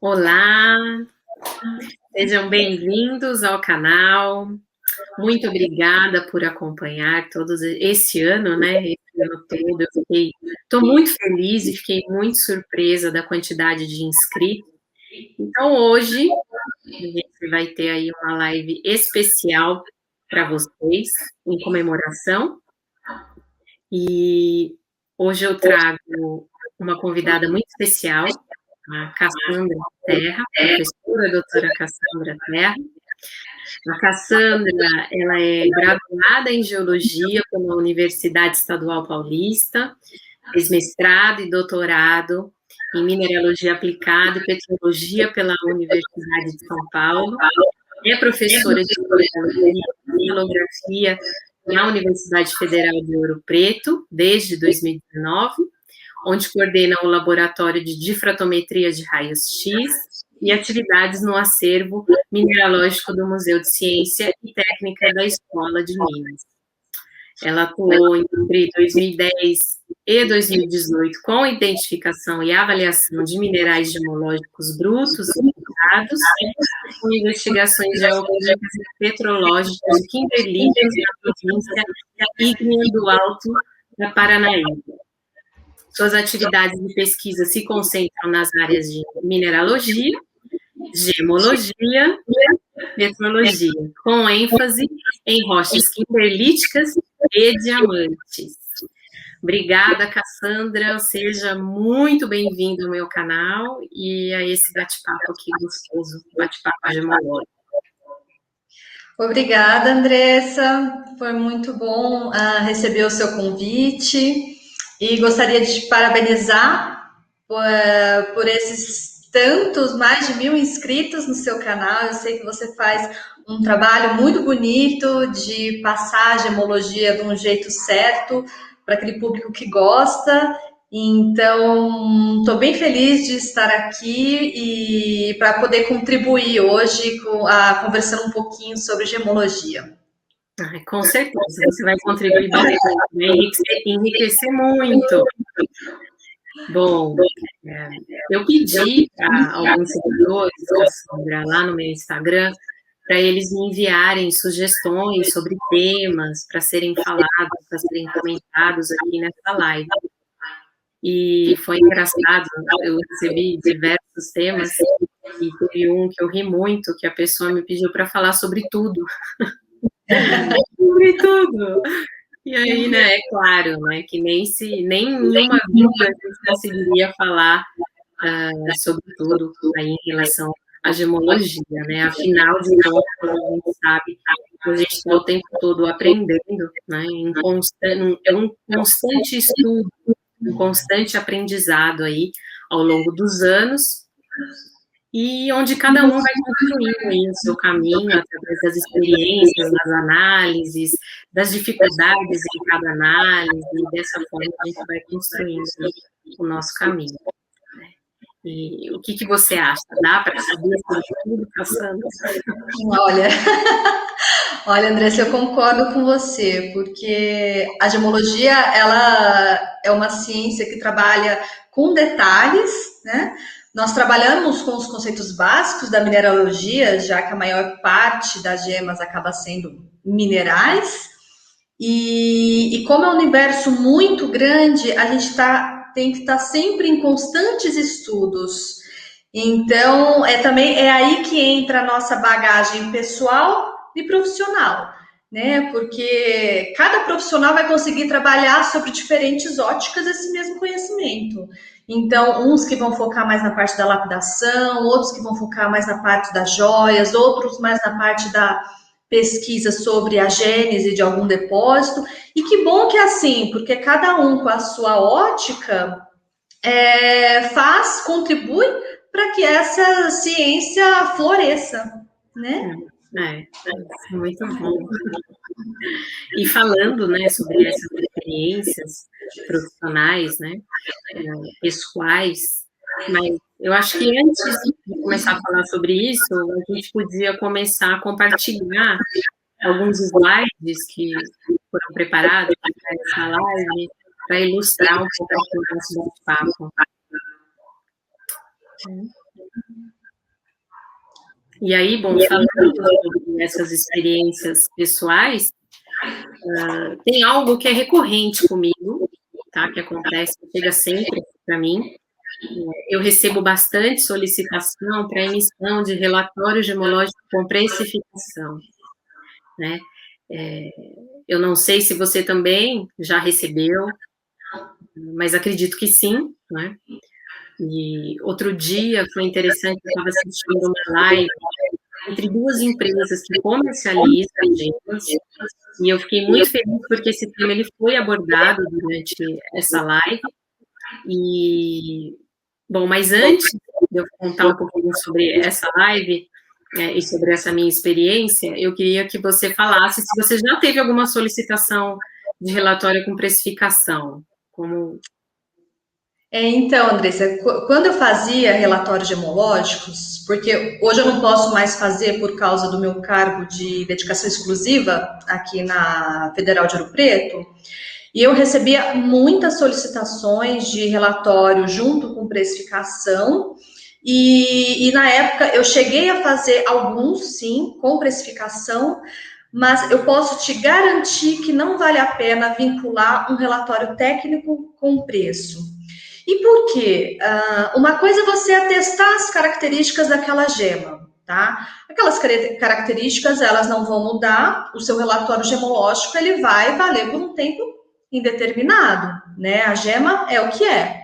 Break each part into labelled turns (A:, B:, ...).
A: Olá, sejam bem-vindos ao canal. Muito obrigada por acompanhar todos esse ano, né? Esse ano todo. Estou muito feliz e fiquei muito surpresa da quantidade de inscritos. Então, hoje, a gente vai ter aí uma live especial para vocês, em comemoração. E hoje eu trago uma convidada muito especial, a Cassandra Terra, professora doutora Cassandra Terra. A Cassandra, ela é graduada em Geologia pela Universidade Estadual Paulista, fez mestrado e doutorado em Mineralogia Aplicada e Petrologia pela Universidade de São Paulo, é professora de Mineralogia e Geografia na Universidade Federal de Ouro Preto, desde 2019, onde coordena o Laboratório de Difratometria de Raios-X e atividades no acervo mineralógico do Museu de Ciência e Técnica da Escola de Minas. Ela atuou entre 2010 e 2018 com identificação e avaliação de minerais gemológicos brutos e usados, com investigações geoquímicas e petrológicas de kimberlitos na província ígnea do Alto da Paranaíba. Suas atividades de pesquisa se concentram nas áreas de mineralogia, gemologia e petrologia, com ênfase em rochas kimberlíticas e diamantes. Obrigada, Cassandra, seja muito bem-vinda ao meu canal e a esse bate-papo aqui gostoso, bate-papo gemológico.
B: Obrigada, Andressa, foi muito bom receber o seu convite e gostaria de te parabenizar por esses tantos, mais de 1000 inscritos no seu canal. Eu sei que você faz um trabalho muito bonito de passar a gemologia de um jeito certo para aquele público que gosta. Então, estou bem feliz de estar aqui e para poder contribuir hoje conversando um pouquinho sobre gemologia.
A: Com certeza, você vai contribuir bastante, vai enriquecer muito. Bom, eu pedi para alguns seguidores, Cassandra, lá no meu Instagram, para eles me enviarem sugestões sobre temas para serem falados, para serem comentados aqui nessa live. E foi engraçado, eu recebi diversos temas, e teve um que eu ri muito, que a pessoa me pediu para falar sobre tudo. Sobre tudo! E aí, né, é claro, né, que nem numa vida a gente conseguiria falar sobre tudo aí em relação à gemologia, né, afinal de contas, a gente sabe que a gente está o tempo todo aprendendo, né, é um constante estudo, um constante aprendizado aí ao longo dos anos, e onde cada um vai construindo aí o seu caminho através das experiências, das análises, das dificuldades em cada análise, e dessa forma a gente vai construindo o nosso caminho. E o que você acha? Dá para saber sobre tudo, Cassandra?
B: Olha, Andressa, eu concordo com você, porque a gemologia, ela é uma ciência que trabalha com detalhes, né? Nós trabalhamos com os conceitos básicos da mineralogia, já que a maior parte das gemas acaba sendo minerais, e como é um universo muito grande, a gente tem que estar sempre em constantes estudos. Então, também é aí que entra a nossa bagagem pessoal e profissional, né? Porque cada profissional vai conseguir trabalhar sobre diferentes óticas esse mesmo conhecimento. Então, uns que vão focar mais na parte da lapidação, outros que vão focar mais na parte das joias, outros mais na parte da pesquisa sobre a gênese de algum depósito. E que bom que é assim, porque cada um com a sua ótica contribui para que essa ciência floresça, né?
A: Muito bom. E falando, né, sobre essas experiências profissionais, né, pessoais, mas eu acho que antes de começar a falar sobre isso, a gente podia começar a compartilhar alguns slides que foram preparados para essa live, para ilustrar um pouco o nosso bate-papo. E aí, bom, falando sobre essas experiências pessoais, tem algo que é recorrente comigo, tá? Que acontece, chega sempre para mim. Eu recebo bastante solicitação para emissão de relatórios gemológicos com precificação, né? Eu não sei se você também já recebeu, mas acredito que sim, né? E outro dia foi interessante, eu estava assistindo uma live entre duas empresas que comercializam gemas, e eu fiquei muito feliz porque esse tema ele foi abordado durante essa live. E, bom, mas antes de eu contar um pouquinho sobre essa live e sobre essa minha experiência, eu queria que você falasse se você já teve alguma solicitação de relatório com precificação, como...
B: Então, Andressa, quando eu fazia relatórios gemológicos, porque hoje eu não posso mais fazer por causa do meu cargo de dedicação exclusiva aqui na Federal de Ouro Preto, e eu recebia muitas solicitações de relatório junto com precificação, e na época eu cheguei a fazer alguns, sim, com precificação, mas eu posso te garantir que não vale a pena vincular um relatório técnico com preço. E por quê? Uma coisa é você atestar as características daquela gema, tá? Aquelas características, elas não vão mudar, o seu relatório gemológico, ele vai valer por um tempo indeterminado, né? A gema é o que é.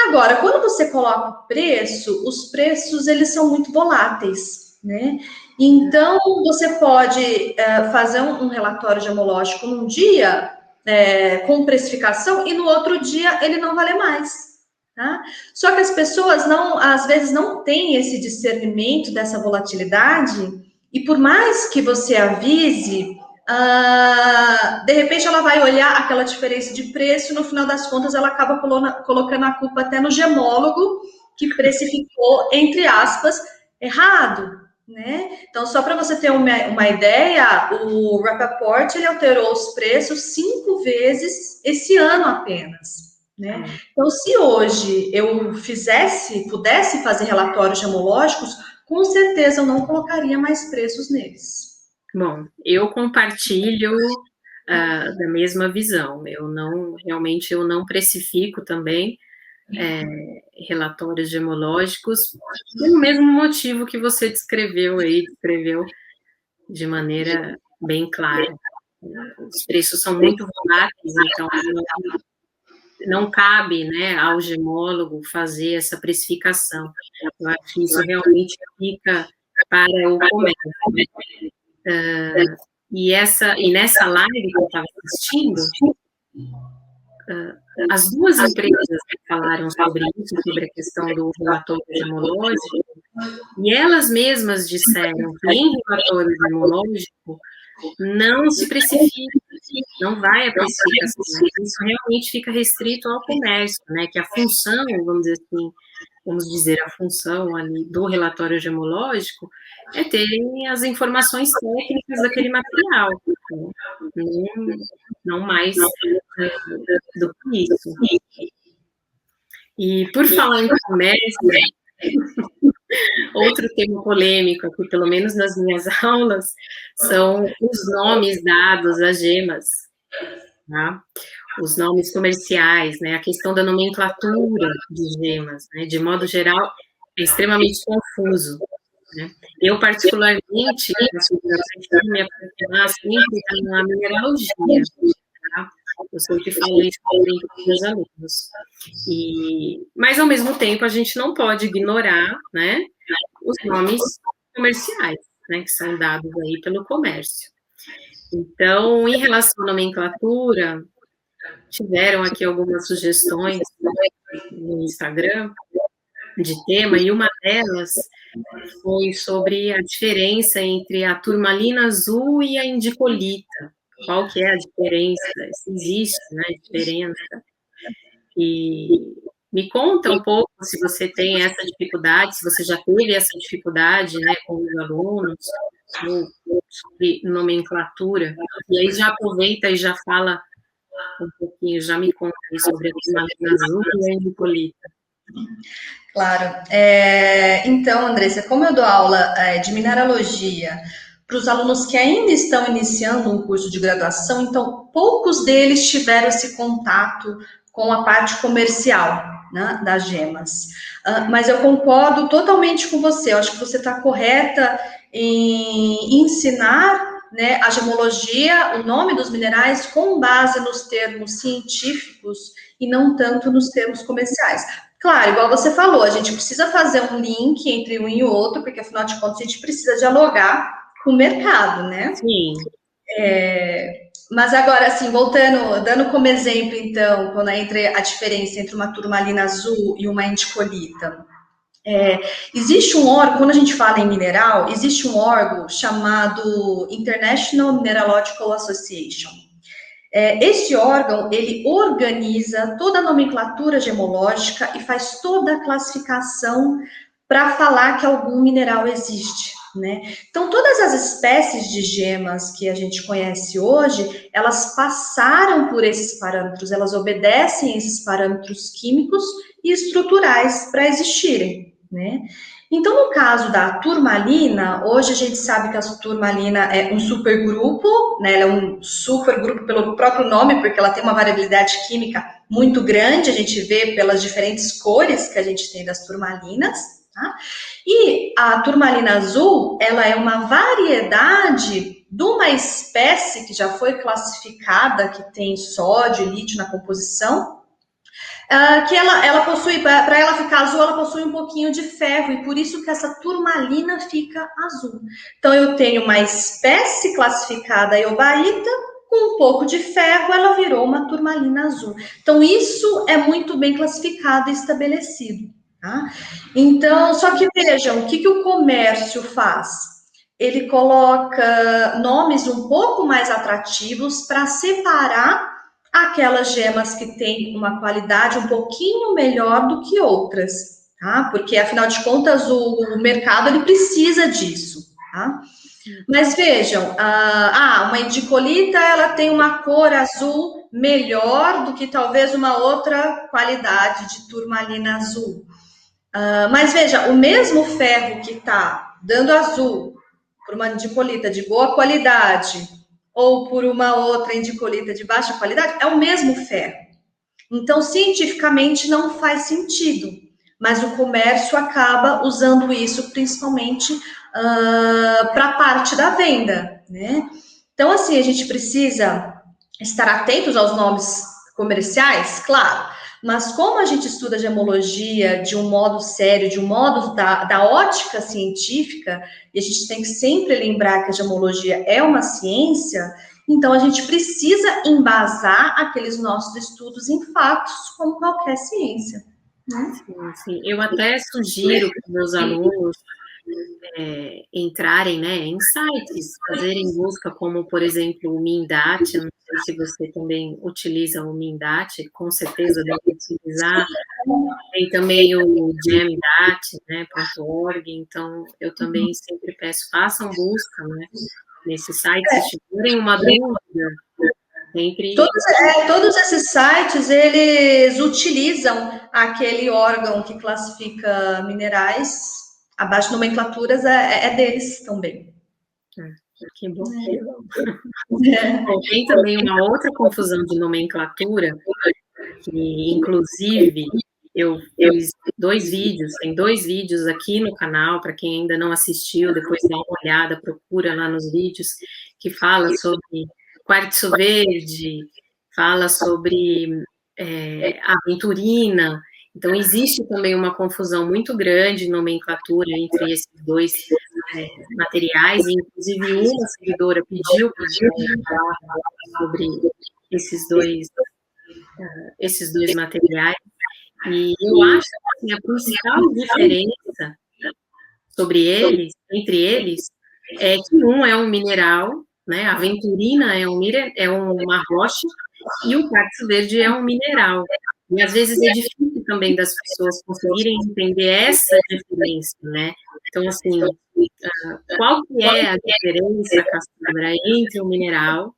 B: Agora, quando você coloca o preço, os preços, eles são muito voláteis, né? Então, você pode fazer um relatório gemológico num dia com precificação e no outro dia ele não vale mais. Tá? Só que as pessoas não, às vezes não têm esse discernimento dessa volatilidade e por mais que você avise, de repente ela vai olhar aquela diferença de preço e no final das contas ela acaba colocando a culpa até no gemólogo que precificou, entre aspas, errado. Né? Então, só para você ter uma ideia, o Rappaport ele alterou os preços 5 vezes esse ano apenas. Né? Então, se hoje eu pudesse fazer relatórios gemológicos, com certeza eu não colocaria mais preços neles.
A: Bom, eu compartilho da mesma visão. Realmente eu não precifico também relatórios gemológicos pelo mesmo motivo que você descreveu de maneira bem clara. Os preços são muito voláteis, então não cabe, né, ao gemólogo fazer essa precificação. Eu acho que isso realmente fica para o comércio. E nessa live que eu estava assistindo, as duas empresas falaram sobre isso, sobre a questão do relatório gemológico, e elas mesmas disseram que em relatório gemológico não se precifica, não vai a precificação, isso realmente fica restrito ao comércio, né, que a função, vamos dizer, a função ali do relatório gemológico é terem as informações técnicas daquele material, né? Não mais do que isso. E por falar em comércio, outro tema polêmico aqui, pelo menos nas minhas aulas, são os nomes dados às gemas, tá? Os nomes comerciais, né? A questão da nomenclatura de gemas, né? De modo geral, é extremamente confuso. Né? Eu, particularmente, me aproximar sempre da mineralogia. Tá? Eu sempre falo isso com os meus alunos. Mas, ao mesmo tempo, a gente não pode ignorar, né, os nomes comerciais, né, que são dados aí pelo comércio. Então, em relação à nomenclatura, tiveram aqui algumas sugestões no Instagram de tema, e uma delas foi sobre a diferença entre a turmalina azul e a indicolita. Qual que é a diferença? Se existe, né, diferença? E me conta um pouco se você tem essa dificuldade, se você já teve essa dificuldade, né, com os alunos, sobre nomenclatura. E aí já aproveita e já fala um pouquinho, já me conta aí sobre a turmalina azul e a indicolita.
B: Claro. Então, Andressa, como eu dou aula de mineralogia para os alunos que ainda estão iniciando um curso de graduação, então poucos deles tiveram esse contato com a parte comercial, né, das gemas. Mas eu concordo totalmente com você. Eu acho que você está correta em ensinar, né, a gemologia, o nome dos minerais, com base nos termos científicos e não tanto nos termos comerciais. Claro, igual você falou, a gente precisa fazer um link entre um e o outro, porque afinal de contas a gente precisa dialogar com o mercado, né?
A: Sim.
B: Mas agora, assim, voltando, dando como exemplo, então, quando entre a diferença entre uma turmalina azul e uma indicolita. Existe um órgão, quando a gente fala em mineral, existe um órgão chamado International Mineralogical Association. Este órgão, ele organiza toda a nomenclatura gemológica e faz toda a classificação para falar que algum mineral existe, né? Então, todas as espécies de gemas que a gente conhece hoje, elas passaram por esses parâmetros, elas obedecem esses parâmetros químicos e estruturais para existirem, né? Então, no caso da turmalina, hoje a gente sabe que a turmalina é um supergrupo, né? Ela é um supergrupo pelo próprio nome, porque ela tem uma variabilidade química muito grande, a gente vê pelas diferentes cores que a gente tem das turmalinas, tá? E a turmalina azul, ela é uma variedade de uma espécie que já foi classificada, que tem sódio e lítio na composição, que ela possui, para ela ficar azul, ela possui um pouquinho de ferro, e por isso que essa turmalina fica azul. Então, eu tenho uma espécie classificada iobaíta, com um pouco de ferro, ela virou uma turmalina azul. Então, isso é muito bem classificado e estabelecido. Tá? Então, só que vejam, o que o comércio faz? Ele coloca nomes um pouco mais atrativos para separar aquelas gemas que têm uma qualidade um pouquinho melhor do que outras, tá? Porque afinal de contas o mercado ele precisa disso, tá? Mas vejam, uma indicolita ela tem uma cor azul melhor do que talvez uma outra qualidade de turmalina azul. Mas veja, o mesmo ferro que está dando azul por uma indicolita de boa qualidade ou por uma outra indicolita de baixa qualidade, é o mesmo ferro. Então, cientificamente, não faz sentido, mas o comércio acaba usando isso principalmente para a parte da venda, né? Então, assim, a gente precisa estar atentos aos nomes comerciais, claro, mas como a gente estuda gemologia de um modo sério, de um modo da ótica científica, e a gente tem que sempre lembrar que a gemologia é uma ciência, então a gente precisa embasar aqueles nossos estudos em fatos, como qualquer ciência. Né?
A: Sim, sim. Eu até sugiro para os meus alunos entrarem, né, em sites, fazerem busca como, por exemplo, o Mindat, não sei se você também utiliza o Mindat, com certeza deve utilizar, tem também o Gemdat, né, .org, então eu também sempre peço, façam busca, né, nesses sites, se tiverem uma dúvida, sempre...
B: Todos esses sites, eles utilizam aquele órgão que classifica minerais, abaixo de nomenclaturas, é deles também.
A: Que bom. Bom, tem também uma outra confusão de nomenclatura, que inclusive eu fiz tem dois vídeos aqui no canal, para quem ainda não assistiu, depois dá uma olhada, procura lá nos vídeos, que fala sobre quartzo verde, fala sobre aventurina. Então, existe também uma confusão muito grande de nomenclatura entre esses dois materiais, e inclusive uma seguidora pediu para falar sobre esses dois materiais, e eu acho que assim, a principal diferença entre eles, é que um é um mineral, né? A aventurina é uma rocha, e o quartzo verde é um mineral. E às vezes é difícil também das pessoas conseguirem entender essa diferença, né? Então, assim, qual que é a diferença, Cassandra, entre o mineral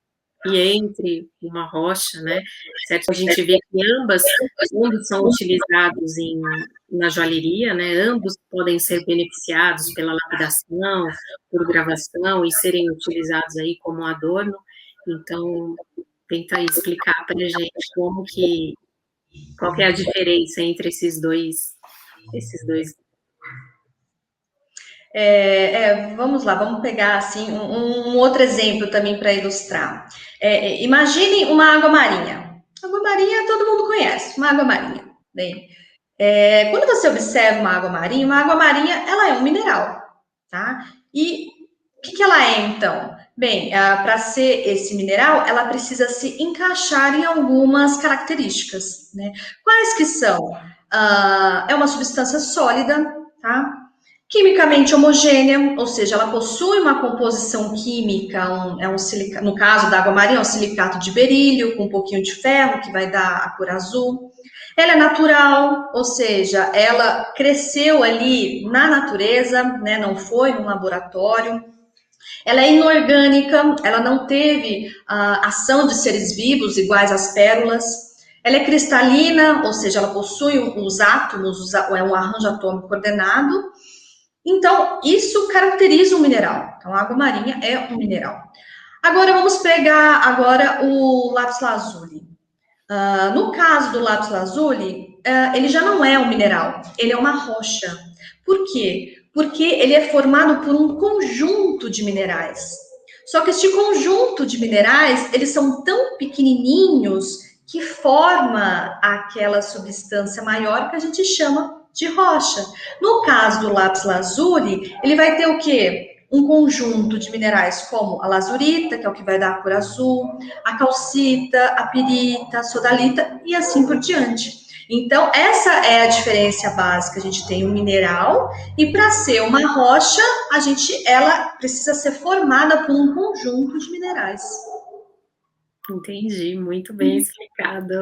A: e entre uma rocha, né? Certo? A gente vê que ambos são utilizados na joalheria, né? Ambos podem ser beneficiados pela lapidação, por gravação e serem utilizados aí como adorno. Então, tenta aí explicar para a gente qual que é a diferença entre esses dois.
B: Vamos lá, vamos pegar assim um outro exemplo também para ilustrar. Imagine uma água marinha. Água marinha todo mundo conhece, uma água marinha. Bem, quando você observa uma água marinha, ela é um mineral, tá? E o que ela é então? Bem, para ser esse mineral, ela precisa se encaixar em algumas características, né? Quais que são? É uma substância sólida, tá? Quimicamente homogênea, ou seja, ela possui uma composição química, no caso da água marinha, é um silicato de berílio com um pouquinho de ferro, que vai dar a cor azul. Ela é natural, ou seja, ela cresceu ali na natureza, né, não foi num laboratório. Ela é inorgânica, ela não teve a ação de seres vivos iguais às pérolas. Ela é cristalina, ou seja, ela possui os átomos, é um arranjo atômico coordenado. Então, isso caracteriza um mineral. Então, a água marinha é um mineral. Agora, vamos pegar agora o lápis lazuli. No caso do lápis lazuli, ele já não é um mineral, ele é uma rocha. Por quê? Porque ele é formado por um conjunto de minerais. Só que este conjunto de minerais, eles são tão pequenininhos que forma aquela substância maior que a gente chama de rocha. No caso do lápis lazuli, ele vai ter o quê? Um conjunto de minerais como a lazurita, que é o que vai dar a cor azul, a calcita, a pirita, a sodalita e assim por diante. Então, essa é a diferença básica. A gente tem um mineral e para ser uma rocha, ela precisa ser formada por um conjunto de minerais.
A: Entendi, muito bem explicado.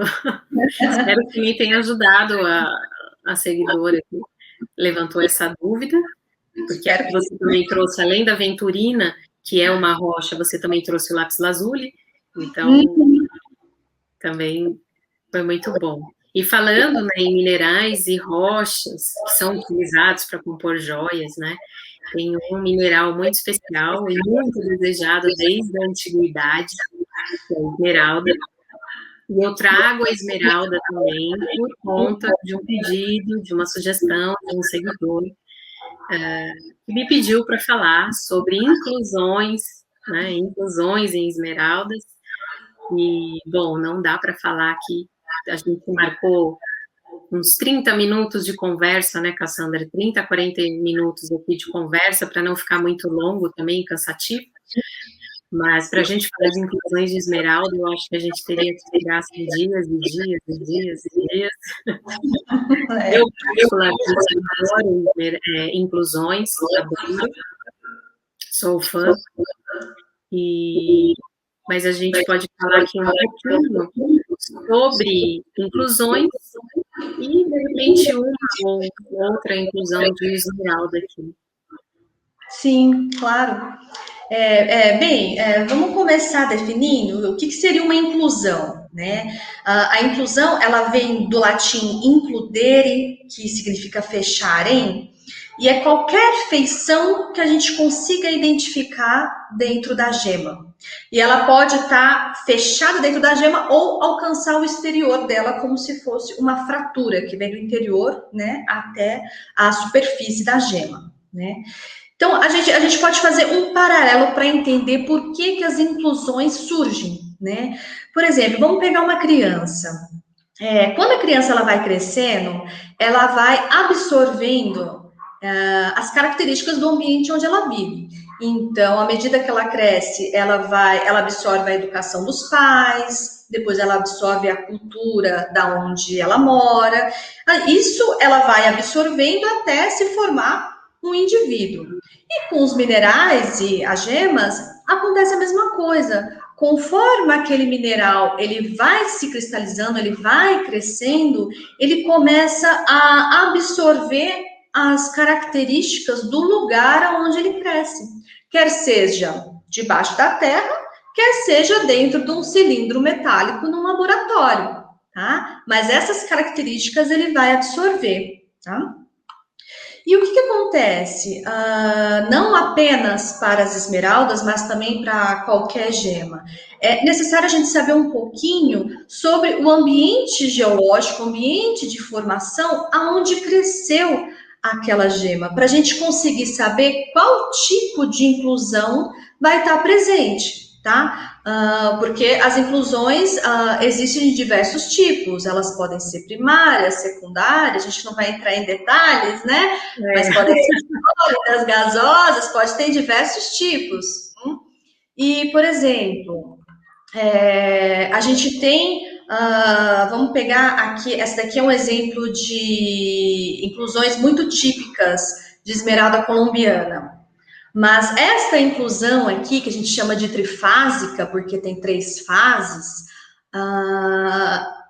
A: Espero que me tenha ajudado a seguidora que levantou essa dúvida, porque você também trouxe, além da venturina, que é uma rocha, você também trouxe o lápis lazuli, então também foi muito bom. E falando, né, em minerais e rochas que são utilizados para compor joias, né? Tem um mineral muito especial e muito desejado desde a antiguidade, que é a esmeralda. E eu trago a esmeralda também por conta de um pedido, de uma sugestão de um seguidor que me pediu para falar sobre inclusões, né, inclusões em esmeraldas. E, bom, não dá para falar aqui, a gente marcou uns 30 minutos de conversa, né, Cassandra? 30, 40 minutos aqui de conversa, para não ficar muito longo também, cansativo. Mas para a gente falar de inclusões de esmeralda, eu acho que a gente teria que tirar assim, dias e dias e dias e dias. Eu, particularmente, adoro inclusões, adoro, sou fã. Mas a gente pode falar aqui um pouquinho sobre inclusões e, de repente, uma ou outra inclusão de esmeralda aqui.
B: Sim, claro. Vamos começar definindo o que seria uma inclusão, né? A inclusão, ela vem do latim includere, que significa fechar em, e é qualquer feição que a gente consiga identificar dentro da gema. E ela pode estar fechada dentro da gema ou alcançar o exterior dela como se fosse uma fratura que vem do interior, né, até a superfície da gema, né? Então, a gente pode fazer um paralelo para entender por que as inclusões surgem, né? Por exemplo, vamos pegar uma criança. Quando a criança ela vai crescendo, ela vai absorvendo as características do ambiente onde ela vive. Então, à medida que ela cresce, ela absorve a educação dos pais, depois ela absorve a cultura da onde ela mora. Isso ela vai absorvendo até se formar um indivíduo. E com os minerais e as gemas, acontece a mesma coisa. Conforme aquele mineral ele vai se cristalizando, ele vai crescendo, ele começa a absorver as características do lugar onde ele cresce. Quer seja debaixo da terra, quer seja dentro de um cilindro metálico num laboratório, tá? Mas essas características ele vai absorver, tá? E o que acontece? Não apenas para as esmeraldas, mas também para qualquer gema. É necessário a gente saber um pouquinho sobre o ambiente geológico, o ambiente de formação, aonde cresceu aquela gema, para a gente conseguir saber qual tipo de inclusão vai estar presente, tá? Porque as inclusões existem de diversos tipos, elas podem ser primárias, secundárias, a gente não vai entrar em detalhes, né? Mas podem ser sólidas, gasosas, pode ter diversos tipos. E, por exemplo, a gente tem, vamos pegar aqui, essa daqui é um exemplo de inclusões muito típicas de esmeralda colombiana. Mas essa inclusão aqui, que a gente chama de trifásica, porque tem 3 fases,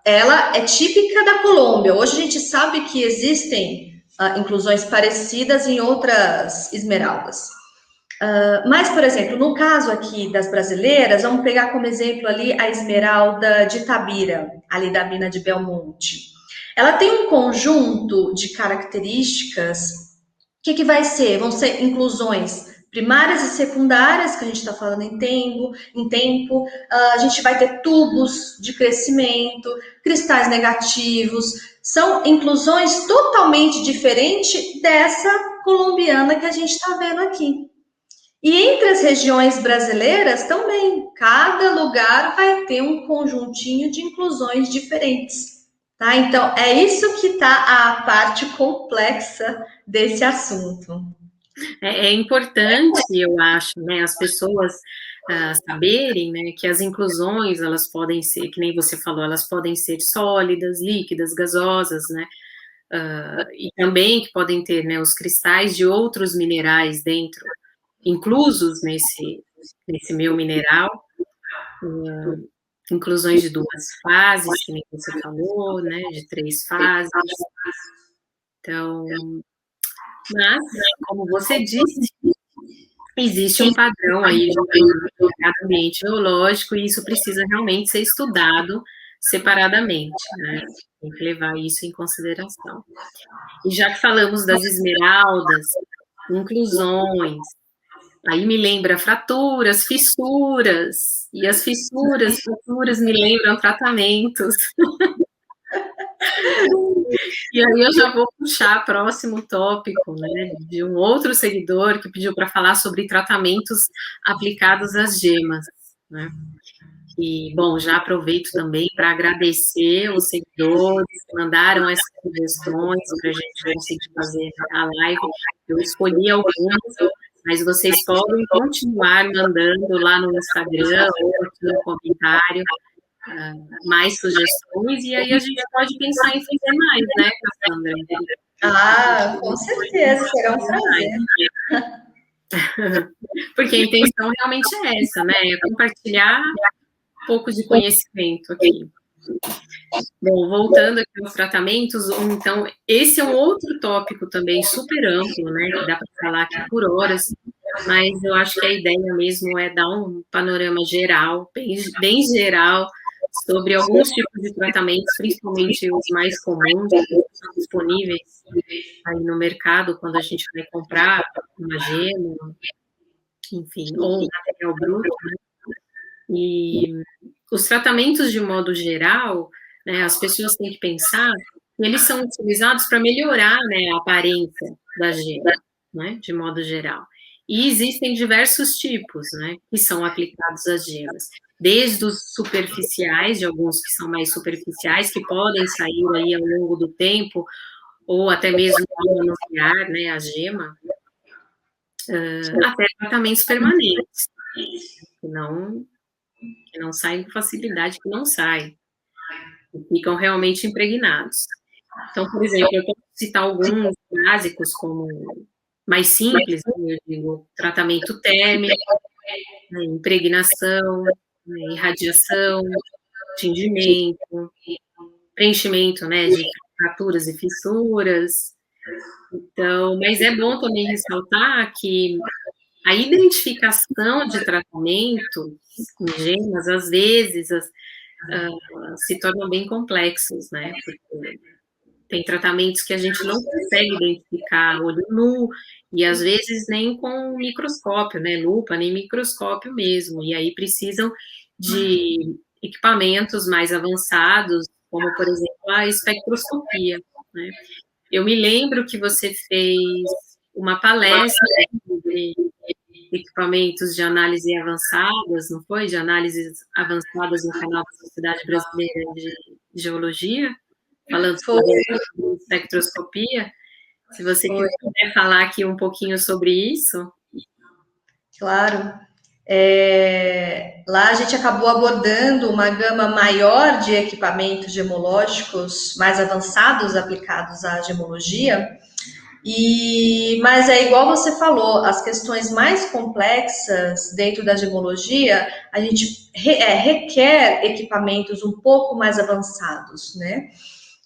B: ela é típica da Colômbia. Hoje a gente sabe que existem inclusões parecidas em outras esmeraldas. Mas, por exemplo, no caso aqui das brasileiras, vamos pegar como exemplo ali a esmeralda de Itabira, ali da mina de Belmonte. Ela tem um conjunto de características. O que vai ser? Vão ser inclusões primárias e secundárias, que a gente está falando em tempo. A gente vai ter tubos de crescimento, cristais negativos. São inclusões totalmente diferentes dessa colombiana que a gente está vendo aqui. E entre as regiões brasileiras também, cada lugar vai ter um conjuntinho de inclusões diferentes. Tá? Então, é isso que está a parte complexa desse assunto.
A: É importante, eu acho, né, as pessoas saberem, né, que as inclusões, elas podem ser, que nem você falou, elas podem ser sólidas, líquidas, gasosas, né, e também que podem ter, né, os cristais de outros minerais dentro, inclusos nesse meu mineral, inclusões de 2 fases, que nem você falou, né, de 3 fases. Então, mas, como você disse, existe um padrão aí de cada ambiente geológico e isso precisa realmente ser estudado separadamente, né? Tem que levar isso em consideração. E já que falamos das esmeraldas, inclusões, aí me lembra fraturas, fissuras, e as fissuras me lembram tratamentos. E aí eu já vou puxar próximo tópico, né, de um outro seguidor que pediu para falar sobre tratamentos aplicados às gemas, né? E, bom, já aproveito também para agradecer os seguidores que mandaram essas sugestões para a gente conseguir fazer a live. Eu escolhi algumas, mas vocês podem continuar mandando lá no Instagram ou aqui no comentário mais sugestões, e aí a gente pode pensar em fazer mais, né,
B: Cassandra? Com certeza, será um prazer.
A: Porque a intenção realmente é essa, né, é compartilhar um pouco de conhecimento aqui. Bom, voltando aqui aos tratamentos, então, esse é um outro tópico também super amplo, né, que dá para falar aqui por horas, mas eu acho que a ideia mesmo é dar um panorama geral, bem geral, sobre alguns tipos de tratamentos, principalmente os mais comuns, disponíveis aí no mercado, quando a gente vai comprar uma gema, enfim, ou um material bruto, né? E os tratamentos, de modo geral, né, as pessoas têm que pensar que eles são utilizados para melhorar, né, a aparência da gema, né, de modo geral. E existem diversos tipos, né, que são aplicados às gemas, desde os superficiais, de alguns que são mais superficiais, que podem sair aí ao longo do tempo, ou até mesmo manusear, né, a gema, até tratamentos permanentes, que não saem com facilidade, que não saem, que ficam realmente impregnados. Então, por exemplo, eu posso citar alguns básicos como mais simples, eu digo, tratamento térmico, né, impregnação, né, irradiação, tingimento, preenchimento, né, de fraturas e fissuras. Então, mas é bom também ressaltar que a identificação de tratamento em gemas, às vezes, se tornam bem complexos, né? Porque tem tratamentos que a gente não consegue identificar olho nu, e às vezes nem com microscópio, né? Lupa, nem microscópio mesmo. E aí precisam de equipamentos mais avançados, como, por exemplo, a espectroscopia, né? Eu me lembro que você fez uma palestra sobre equipamentos de análise avançadas, não foi? De análises avançadas no canal da Sociedade Brasileira de Geologia, falando
B: Foi,
A: sobre espectroscopia. Se você
B: foi,
A: quiser falar aqui um pouquinho sobre isso.
B: claro. Lá a gente acabou abordando uma gama maior de equipamentos gemológicos mais avançados aplicados à gemologia. Mas é igual você falou, as questões mais complexas dentro da gemologia, a gente requer equipamentos um pouco mais avançados, né?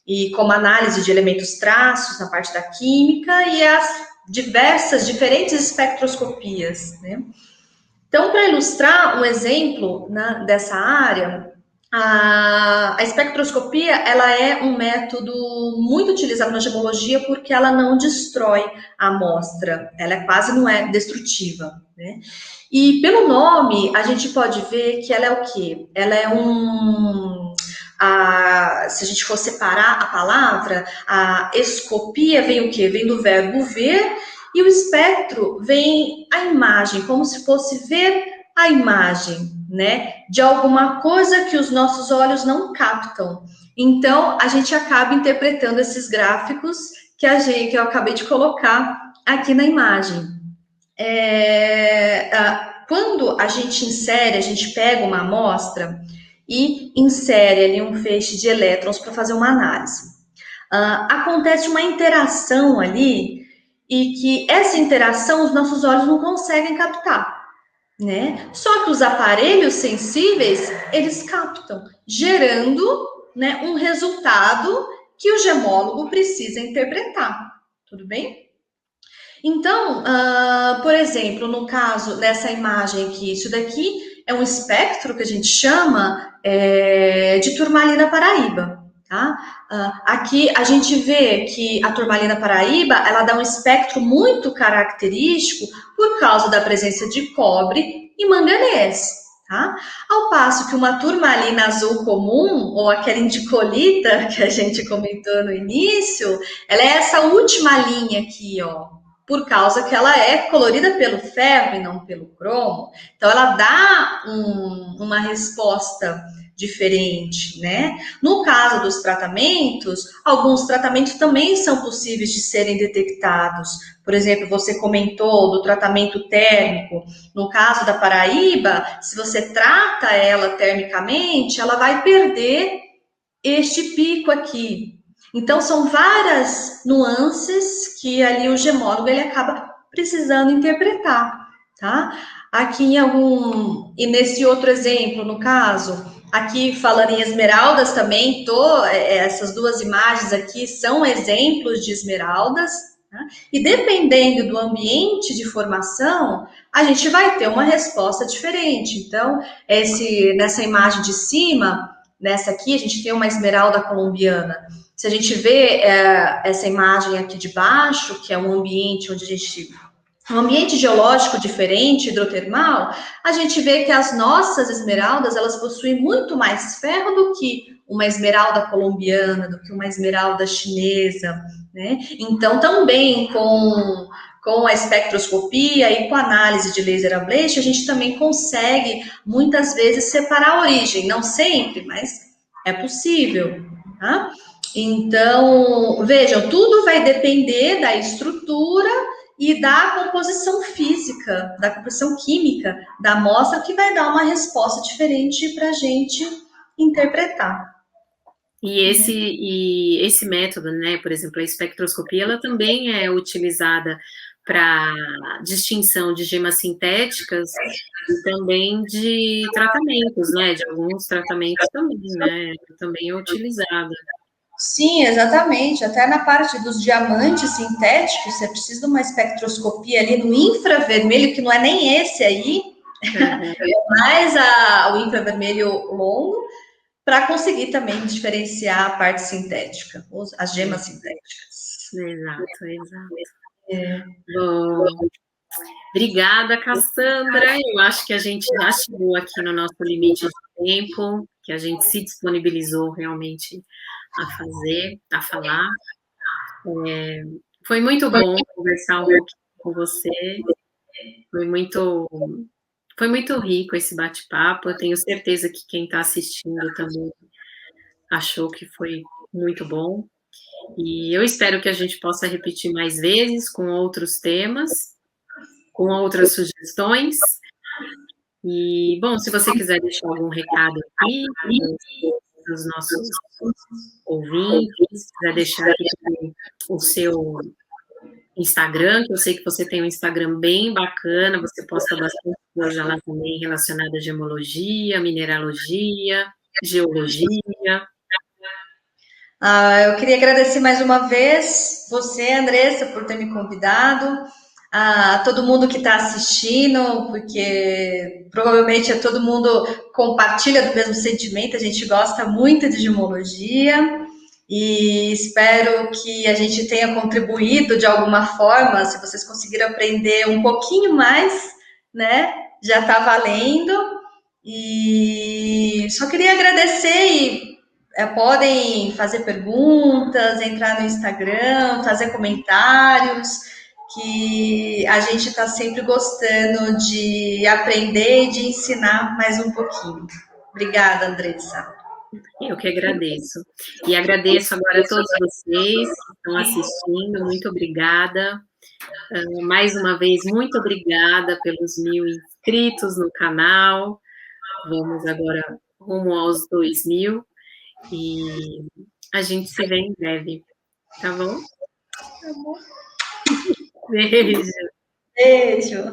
B: E como análise de elementos traços na parte da química e as diversas, diferentes espectroscopias, né? Então, para ilustrar um exemplo, né, dessa área, a espectroscopia ela é um método muito utilizado na gemologia porque ela não destrói a amostra, ela quase não é destrutiva, né? E pelo nome a gente pode ver que ela é o quê? Ela é se a gente for separar a palavra, a escopia vem o quê? Vem do verbo ver, e o espectro vem a imagem, como se fosse ver a imagem, né? De alguma coisa que os nossos olhos não captam. Então, a gente acaba interpretando esses gráficos que eu acabei de colocar aqui na imagem. Quando a gente pega uma amostra e insere ali um feixe de elétrons para fazer uma análise. Acontece uma interação ali e que essa interação os nossos olhos não conseguem captar, né? Só que os aparelhos sensíveis, eles captam, gerando, né, um resultado que o gemólogo precisa interpretar, tudo bem? Então, por exemplo, no caso dessa imagem aqui, isso daqui é um espectro que a gente chama de turmalina paraíba, tá? Aqui a gente vê que a turmalina paraíba, ela dá um espectro muito característico por causa da presença de cobre e manganês, tá? Ao passo que uma turmalina azul comum, ou aquela indicolita que a gente comentou no início, ela é essa última linha aqui, ó, por causa que ela é colorida pelo ferro e não pelo cromo. Então, ela dá uma resposta diferente, né? No caso dos tratamentos, alguns tratamentos também são possíveis de serem detectados. Por exemplo, você comentou do tratamento térmico. No caso da Paraíba, se você trata ela termicamente, ela vai perder este pico aqui. Então, são várias nuances que ali o gemólogo ele acaba precisando interpretar, tá? E nesse outro exemplo, no caso, aqui falando em esmeraldas também, essas duas imagens aqui são exemplos de esmeraldas, tá? E dependendo do ambiente de formação, a gente vai ter uma resposta diferente. Então, nessa imagem de cima, nessa aqui, a gente tem uma esmeralda colombiana. Se a gente vê essa imagem aqui de baixo, que é um ambiente onde um ambiente geológico diferente, hidrotermal, a gente vê que as nossas esmeraldas, elas possuem muito mais ferro do que uma esmeralda colombiana, do que uma esmeralda chinesa, né? Então, também com a espectroscopia e com a análise de laser ablation, a gente também consegue, muitas vezes, separar a origem. Não sempre, mas é possível, tá? Então, vejam, tudo vai depender da estrutura e da composição física, da composição química da amostra, que vai dar uma resposta diferente para a gente interpretar.
A: E esse método, né, por exemplo, a espectroscopia, ela também é utilizada para distinção de gemas sintéticas e também de tratamentos, né, de alguns tratamentos também, né, também é utilizada.
B: Sim, exatamente. Até na parte dos diamantes sintéticos, você precisa de uma espectroscopia ali no infravermelho, que não é nem esse aí,
A: Uhum.
B: mais o infravermelho longo, para conseguir também diferenciar a parte sintética, as gemas sintéticas.
A: Exato, exato.
B: É.
A: Bom, obrigada, Cassandra. Eu acho que a gente já chegou aqui no nosso limite de tempo, que a gente se disponibilizou realmente a fazer, a falar. Foi muito bom conversar um pouquinho com você. Foi muito, foi muito rico esse bate-papo. Eu tenho certeza que quem está assistindo também achou que foi muito bom. E eu espero que a gente possa repetir mais vezes com outros temas, com outras sugestões. E, bom, se você quiser deixar algum recado aqui para os nossos ouvintes, se quiser deixar aqui também o seu Instagram, que eu sei que você tem um Instagram bem bacana, você posta bastante coisa lá também relacionada à gemologia, mineralogia, geologia.
B: Eu queria agradecer mais uma vez você, Andressa, por ter me convidado, a todo mundo que está assistindo, porque provavelmente todo mundo compartilha do mesmo sentimento, a gente gosta muito de gemologia e espero que a gente tenha contribuído de alguma forma, se vocês conseguiram aprender um pouquinho mais, né? Já está valendo. E só queria agradecer e podem fazer perguntas, entrar no Instagram, fazer comentários, que a gente está sempre gostando de aprender e de ensinar mais um pouquinho. Obrigada, Andressa.
A: Eu que agradeço. E agradeço agora a todos vocês que estão assistindo, muito obrigada. Mais uma vez, muito obrigada pelos 1.000 inscritos no canal. Vamos agora rumo aos 2.000 e a gente se vê em breve, tá bom? Beijo.
B: Beijo.